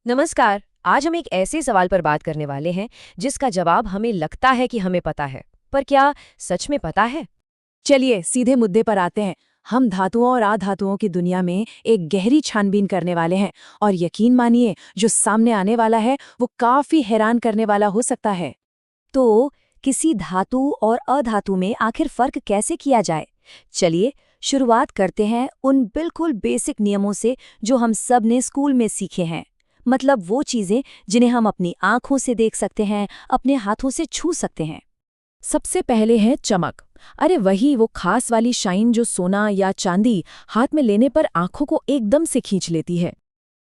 नमस्कार। आज हम एक ऐसे सवाल पर बात करने वाले हैं जिसका जवाब हमें लगता है कि हमें पता है, पर क्या सच में पता है? चलिए सीधे मुद्दे पर आते हैं। हम धातुओं और अधातुओं की दुनिया में एक गहरी छानबीन करने वाले हैं और यकीन मानिए जो सामने आने वाला है वो काफी हैरान करने वाला हो सकता है। तो किसी धातु और अधातु में आखिर फर्क कैसे किया जाए? चलिए शुरुआत करते हैं उन बिल्कुल बेसिक नियमों से जो हम सब ने स्कूल में सीखे हैं। मतलब वो चीजें जिन्हें हम अपनी आंखों से देख सकते हैं, अपने हाथों से छू सकते हैं। सबसे पहले है चमक। अरे वही वो खास वाली शाइन जो सोना या चांदी हाथ में लेने पर आंखों को एकदम से खींच लेती है।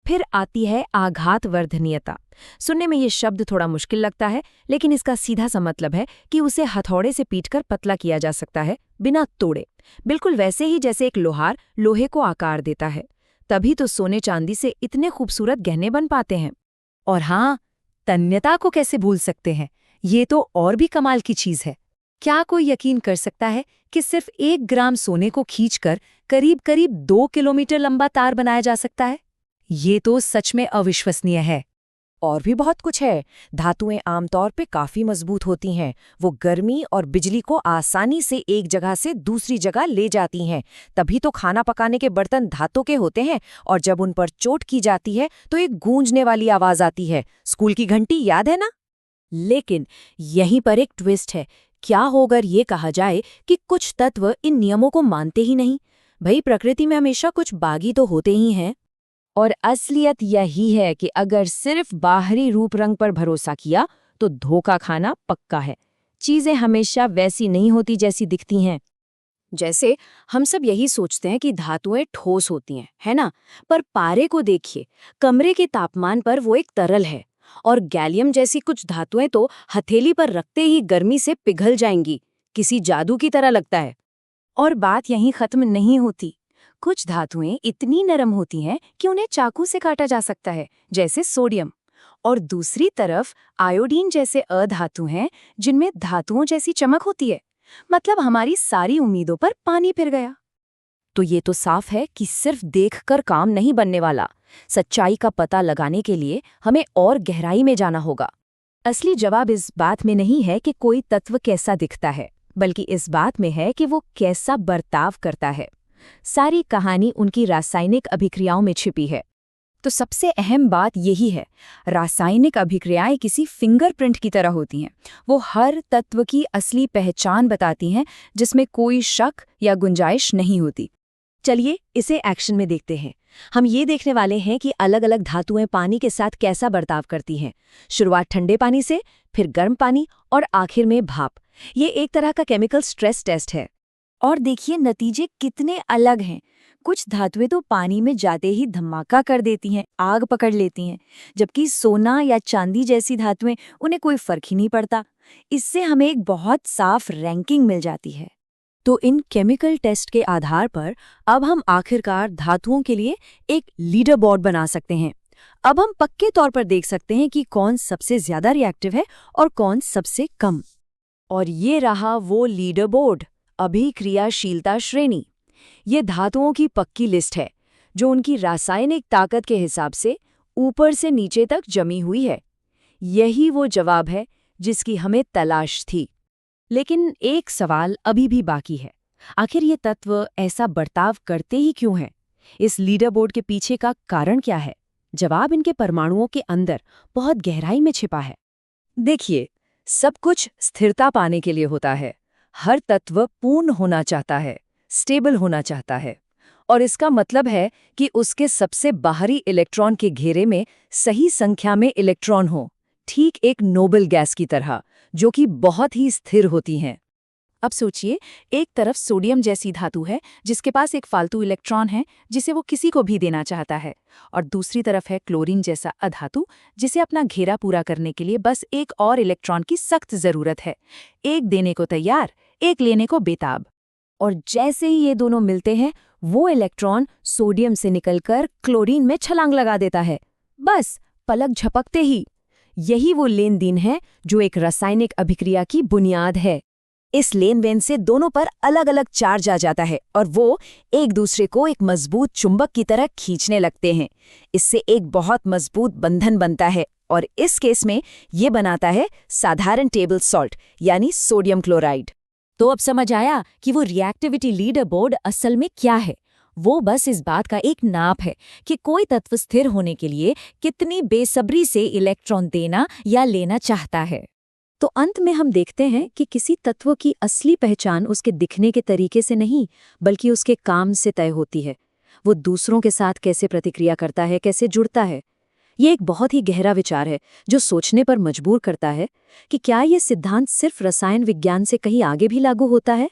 फिर आती है आघात वर्धनीयता। सुनने में ये शब्द थोड़ा मुश्किल लगता है, लेकिन इसका सीधा सा मतलब है कि उसे हथौड़े से पीटकर पतला किया जा सकता है बिना तोड़े, बिल्कुल वैसे ही जैसे एक लोहार लोहे को आकार देता है। तभी तो सोने चांदी से इतने खूबसूरत गहने बन पाते हैं। और हाँ, तन्यता को कैसे भूल सकते हैं, ये तो और भी कमाल की चीज है। क्या कोई यकीन कर सकता है कि सिर्फ 1 ग्राम सोने को खींचकर करीब करीब 2 किलोमीटर लंबा तार बनाया जा सकता है? ये तो सच में अविश्वसनीय है। और भी बहुत कुछ है। धातुएं आमतौर पे काफी मजबूत होती हैं। वो गर्मी और बिजली को आसानी से एक जगह से दूसरी जगह ले जाती हैं। तभी तो खाना पकाने के बर्तन धातु के होते हैं और जब उन पर चोट की जाती है तो एक गूंजने वाली आवाज आती है। स्कूल की घंटी याद है ना? लेकिन यहीं पर एक ट्विस्ट है। क्या हो अगर ये कहा जाए कि कुछ तत्व इन नियमों को मानते ही नहीं? भाई प्रकृति में हमेशा कुछ बागी तो होते ही हैं। और असलियत यही है कि अगर सिर्फ बाहरी रूप रंग पर भरोसा किया तो धोखा खाना पक्का है। चीजें हमेशा वैसी नहीं होती जैसी दिखती हैं। जैसे हम सब यही सोचते हैं कि धातुएं ठोस होती हैं, है ना? पर पारे को देखिए, कमरे के तापमान पर वो एक तरल है। और गैलियम जैसी कुछ धातुएं तो हथेली पर रखते ही गर्मी से पिघल जाएंगी। किसी जादू की तरह लगता है। और बात यहीं खत्म नहीं होती। कुछ धातुएं इतनी नरम होती हैं कि उन्हें चाकू से काटा जा सकता है, जैसे सोडियम। और दूसरी तरफ आयोडीन जैसे अधातु हैं जिनमें धातुओं जैसी चमक होती है। मतलब हमारी सारी उम्मीदों पर पानी फिर गया। तो ये तो साफ है कि सिर्फ देखकर काम नहीं बनने वाला। सच्चाई का पता लगाने के लिए हमें और गहराई में जाना होगा। असली जवाब इस बात में नहीं है कि कोई तत्व कैसा दिखता है, बल्कि इस बात में है कि वो कैसा बर्ताव करता है। सारी कहानी उनकी रासायनिक अभिक्रियाओं में छिपी है। तो सबसे अहम बात यही है, रासायनिक अभिक्रियाएं किसी फिंगरप्रिंट की तरह होती हैं। वो हर तत्व की असली पहचान बताती हैं, जिसमें कोई शक या गुंजाइश नहीं होती। चलिए इसे एक्शन में देखते हैं। हम ये देखने वाले हैं कि अलग अलग धातुएं पानी के साथ कैसा बर्ताव करती हैं। शुरुआत ठंडे पानी से, फिर गर्म पानी और आखिर में भाप। ये एक तरह का केमिकल स्ट्रेस टेस्ट है। और देखिए नतीजे कितने अलग हैं। कुछ धातुएं तो पानी में जाते ही धमाका कर देती हैं, आग पकड़ लेती हैं, जबकि सोना या चांदी जैसी धातुएं उन्हें कोई फर्क ही नहीं पड़ता। इससे हमें एक बहुत साफ रैंकिंग मिल जाती है। तो इन केमिकल टेस्ट के आधार पर अब हम आखिरकार धातुओं के लिए एक लीडर बोर्ड बना सकते हैं। अब हम पक्के तौर पर देख सकते हैं कि कौन सबसे ज्यादा रिएक्टिव है और कौन सबसे कम। और ये रहा वो लीडर बोर्ड, अभिक्रियाशीलता श्रेणी। ये धातुओं की पक्की लिस्ट है जो उनकी रासायनिक ताकत के हिसाब से ऊपर से नीचे तक जमी हुई है। यही वो जवाब है जिसकी हमें तलाश थी। लेकिन एक सवाल अभी भी बाकी है। आखिर ये तत्व ऐसा बर्ताव करते ही क्यों हैं? इस लीडर बोर्ड के पीछे का कारण क्या है? जवाब इनके परमाणुओं के अंदर बहुत गहराई में छिपा है। देखिए, सब कुछ स्थिरता पाने के लिए होता है। हर तत्व पूर्ण होना चाहता है, स्टेबल होना चाहता है। और इसका मतलब है कि उसके सबसे बाहरी इलेक्ट्रॉन के घेरे में सही संख्या में इलेक्ट्रॉन हो, ठीक एक नोबल गैस की तरह, जो कि बहुत ही स्थिर होती हैं। अब सोचिए, एक तरफ सोडियम जैसी धातु है जिसके पास एक फालतू इलेक्ट्रॉन है जिसे वो किसी को भी देना चाहता है। और दूसरी तरफ है क्लोरीन जैसा अधातु जिसे अपना घेरा पूरा करने के लिए बस एक और इलेक्ट्रॉन की सख्त जरूरत है। एक देने को तैयार, एक लेने को बेताब। और जैसे ही ये दोनों मिलते हैं, वो इलेक्ट्रॉन सोडियम से निकलकर क्लोरीन में छलांग लगा देता है। बस पलक झपकते ही। यही वो लेन देन है जो एक रासायनिक अभिक्रिया की बुनियाद है। इस लेन-देन से दोनों पर अलग-अलग चार्ज आ जाता है और वो एक दूसरे को एक मजबूत चुंबक की तरह खींचने लगते हैं। इससे एक बहुत मजबूत बंधन बनता है और इस केस में ये बनाता है साधारण टेबल सॉल्ट यानी सोडियम क्लोराइड। तो अब समझ आया कि वो रिएक्टिविटी लीडर बोर्ड असल में क्या है। वो बस इस बात का एक नाप है कि कोई तत्व स्थिर होने के लिए कितनी बेसब्री से इलेक्ट्रॉन देना या लेना चाहता है। तो अंत में हम देखते हैं कि किसी तत्व की असली पहचान उसके दिखने के तरीके से नहीं, बल्कि उसके काम से तय होती है। वो दूसरों के साथ कैसे प्रतिक्रिया करता है, कैसे जुड़ता है। ये एक बहुत ही गहरा विचार है जो सोचने पर मजबूर करता है कि क्या ये सिद्धांत सिर्फ रसायन विज्ञान से कहीं आगे भी लागू होता है।